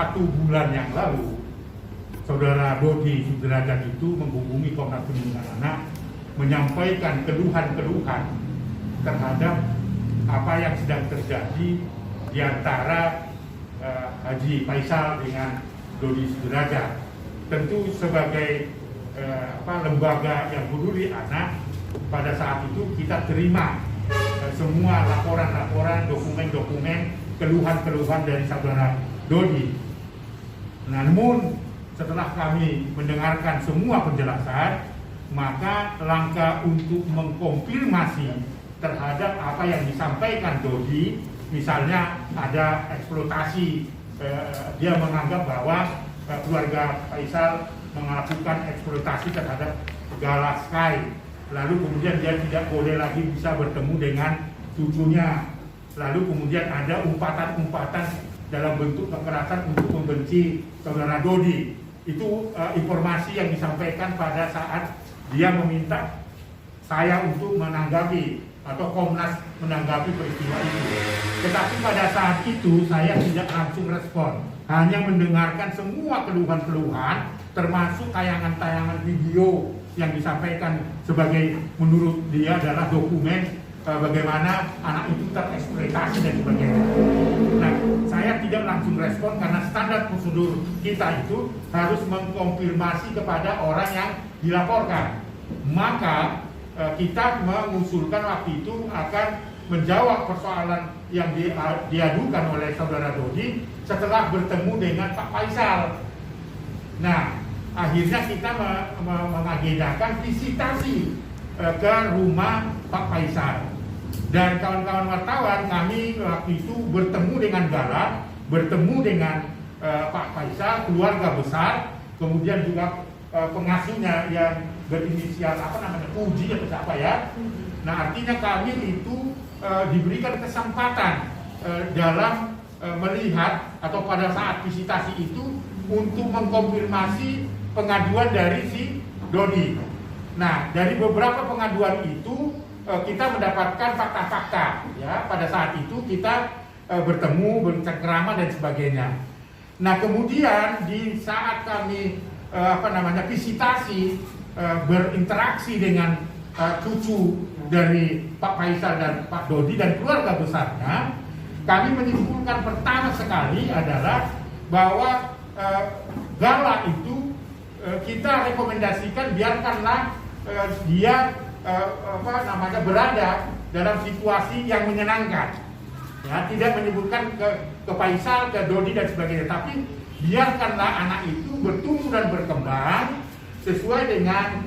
1 bulan yang lalu, Saudara Dodi Sudrajat itu menghubungi Komnas Perlindungan Anak, menyampaikan keluhan-keluhan terhadap apa yang sedang terjadi di antara Haji Faisal dengan Dodi Sudrajat. Tentu sebagai lembaga yang peduli anak, pada saat itu kita terima semua laporan-laporan, dokumen-dokumen, keluhan-keluhan dari saudara Dodi. Namun setelah kami mendengarkan semua penjelasan, maka langkah untuk mengkonfirmasi terhadap apa yang disampaikan Dodi, misalnya ada eksploitasi, dia menganggap bahwa keluarga Faisal melakukan eksploitasi terhadap Gala Sky, lalu kemudian dia tidak boleh lagi bisa bertemu dengan cucunya, lalu kemudian ada umpatan-umpatan dalam bentuk kekerasan untuk membenci saudara Dodi. Itu informasi yang disampaikan pada saat dia meminta saya untuk menanggapi atau Komnas menanggapi peristiwa itu. Tetapi pada saat itu saya tidak langsung respon, hanya mendengarkan semua keluhan-keluhan, termasuk tayangan-tayangan video yang disampaikan sebagai menurut dia adalah dokumen bagaimana anak itu tereksploitasi dan sebagainya. Nah, saya tidak langsung respon karena standar prosedur kita itu harus mengkonfirmasi kepada orang yang dilaporkan. Maka kita mengusulkan waktu itu akan menjawab persoalan yang diadukan oleh saudara Dodi setelah bertemu dengan Pak Faisal. Nah, akhirnya kita mengagendakan visitasi ke rumah Pak Faisal. Dan kawan-kawan wartawan, kami waktu itu bertemu dengan Gala, bertemu dengan Pak Faisal, keluarga besar, kemudian juga pengasuhnya yang berinisial Puji atau siapa ya. Nah, artinya kami itu diberikan kesempatan dalam melihat atau pada saat visitasi itu untuk mengkonfirmasi pengaduan dari si Dodi. Nah, dari beberapa pengaduan itu kita mendapatkan fakta-fakta ya. Pada saat itu kita bertemu, bercengkrama dan sebagainya. Nah, kemudian di saat kami visitasi, berinteraksi dengan cucu dari Pak Faisal dan Pak Dodi dan keluarga besarnya, kami menyimpulkan pertama sekali adalah bahwa Gala itu kita rekomendasikan biarkanlah dia berada dalam situasi yang menyenangkan, ya, tidak menyebutkan ke Faisal, ke Dodi dan sebagainya, tapi biarkanlah anak itu bertumbuh dan berkembang sesuai dengan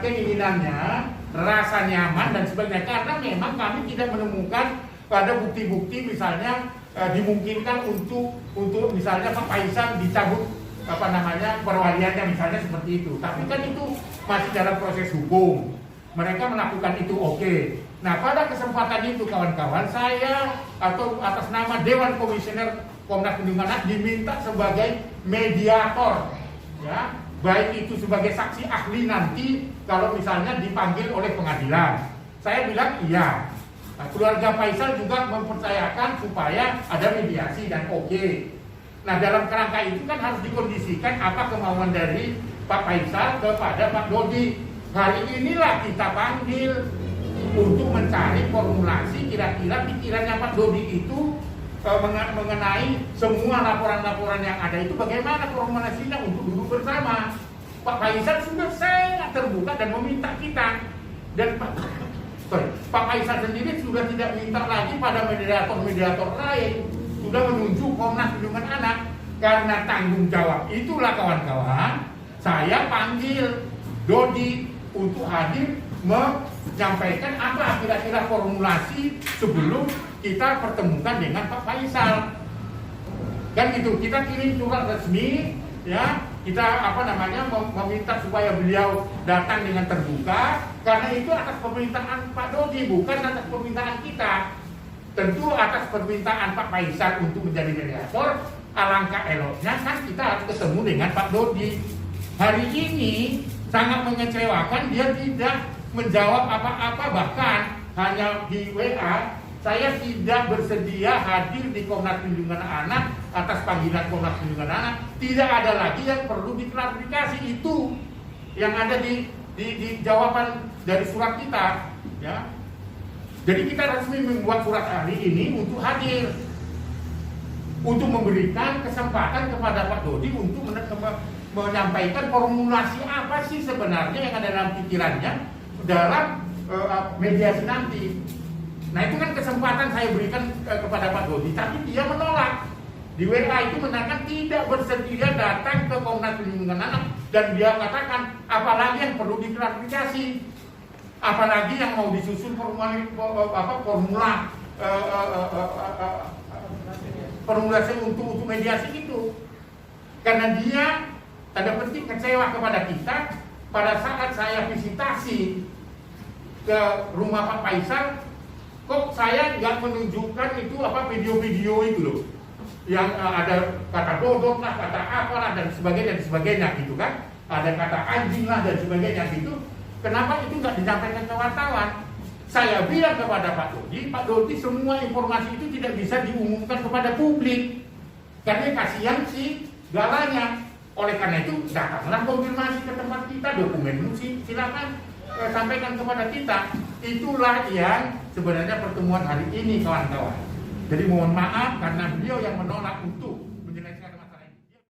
keinginannya, rasa nyaman dan sebagainya. Karena memang kami tidak menemukan pada bukti-bukti misalnya dimungkinkan untuk misalnya Pak Faisal dicabut perwaliannya misalnya seperti itu. Tapi kan itu masih dalam proses hukum. Mereka melakukan itu oke. Nah, pada kesempatan itu kawan-kawan, saya atau atas nama Dewan Komisioner Komnas Perlindungan Anak diminta sebagai mediator, ya, baik itu sebagai saksi ahli nanti kalau misalnya dipanggil oleh pengadilan. Saya bilang iya. Nah, keluarga Faisal juga mempercayakan supaya ada mediasi dan oke. Nah, dalam kerangka itu kan harus dikondisikan apa kemauan dari Pak Faisal kepada Pak Dodi. Hari inilah kita panggil untuk mencari formulasi kira-kira pikirannya Pak Dodi itu mengenai semua laporan-laporan yang ada itu bagaimana formulasinya untuk duduk bersama. Pak Faisal sudah sangat terbuka dan meminta kita, dan Pak Faisal sendiri sudah tidak minta lagi pada mediator-mediator lain, sudah menunjuk Komnas Perlindungan Anak. Karena tanggung jawab itulah kawan-kawan, saya panggil Dodi untuk hadir menyampaikan apa kira-kira formulasi sebelum kita pertemukan dengan Pak Faisal. Kan gitu, kita kirim surat resmi, ya, kita meminta supaya beliau datang dengan terbuka, karena itu atas permintaan Pak Dodi, bukan atas permintaan kita. Tentu atas permintaan Pak Faisal untuk menjadi mediator, alangkah eloknya kan kita harus ketemu dengan Pak Dodi. Hari ini sangat mengecewakan, dia tidak menjawab apa-apa, bahkan hanya di WA saya tidak bersedia hadir di Komnas Perlindungan Anak atas panggilan Komnas Perlindungan Anak. Tidak ada lagi yang perlu diklarifikasi, itu yang ada di jawaban dari surat kita, ya. Jadi kita resmi membuat surat hari ini untuk hadir, untuk memberikan kesempatan kepada Pak Dodi untuk menyampaikan formulasi apa sih sebenarnya yang ada dalam pikirannya dalam mediasi nanti. Nah itu kan kesempatan saya berikan kepada Pak Dodi, tapi dia menolak. Di WA itu menyatakan tidak bersedia datang ke Komnas Perlindungan Anak, dan dia katakan apalagi yang perlu diklarifikasi, apalagi yang mau disusun formulasi untuk mediasi itu. Karena dia tanda petik kecewa kepada kita pada saat saya visitasi ke rumah Pak Faisal. Kok saya nggak menunjukkan itu video-video itu loh, yang ada kata dodot lah, kata apalah dan sebagainya gitu kan, ada kata anjing lah dan sebagainya gitu. Kenapa itu nggak disampaikan ke wartawan? Saya bilang kepada Pak Dodi semua informasi itu tidak bisa diumumkan kepada publik karena kasihan si galanya. Oleh karena itu datanglah konfirmasi ke tempat kita, dokumen silakan sampaikan kepada kita. Itulah yang sebenarnya pertemuan hari ini, kawan-kawan. Jadi mohon maaf karena beliau yang menolak untuk